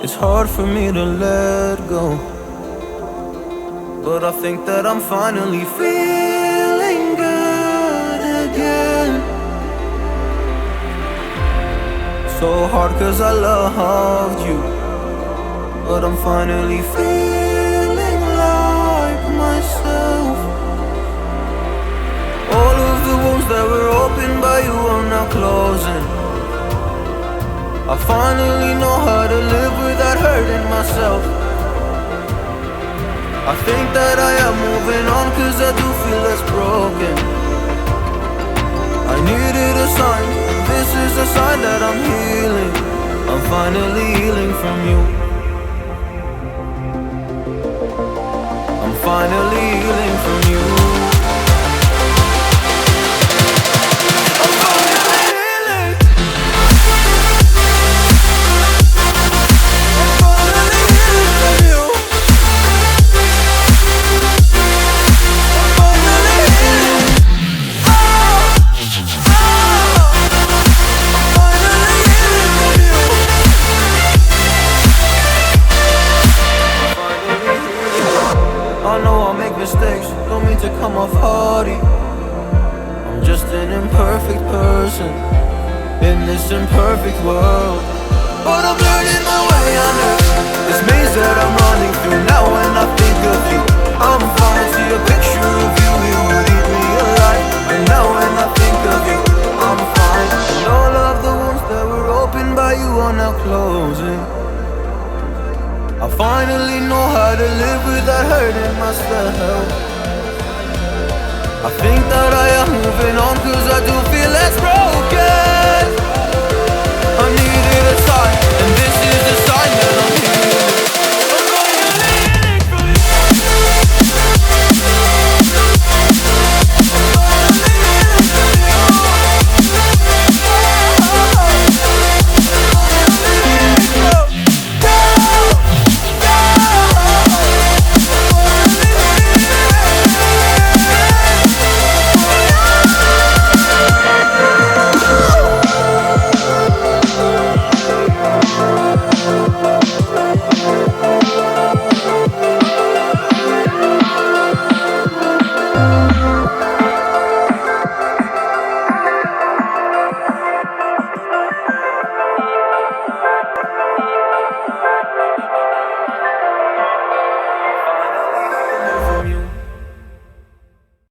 It's hard for me to let go, but I think that I'm finally feeling good again. So hard cause I loved you, but I'm finally feeling like myself. All of the wounds that were opened by you are now closing. I finally know how to live without hurting myself. I think that I am moving on cause I do feel less broken. I needed a sign, this is a sign that I'm healing. I'm finally healing from you. I'm finally healing from you. Mistakes, don't mean to come off hardy. I'm just an imperfect person in this imperfect world, but I'm learning my way under this maze that I'm running through. Now when I think of you, I'm fine. See a picture of you, it would eat me alive. And now when I think of you, I'm fine. And all of the wounds that were opened by you are now closing. I finally know how to live without hurting myself. I think that I am moving on cause I do feel less broken.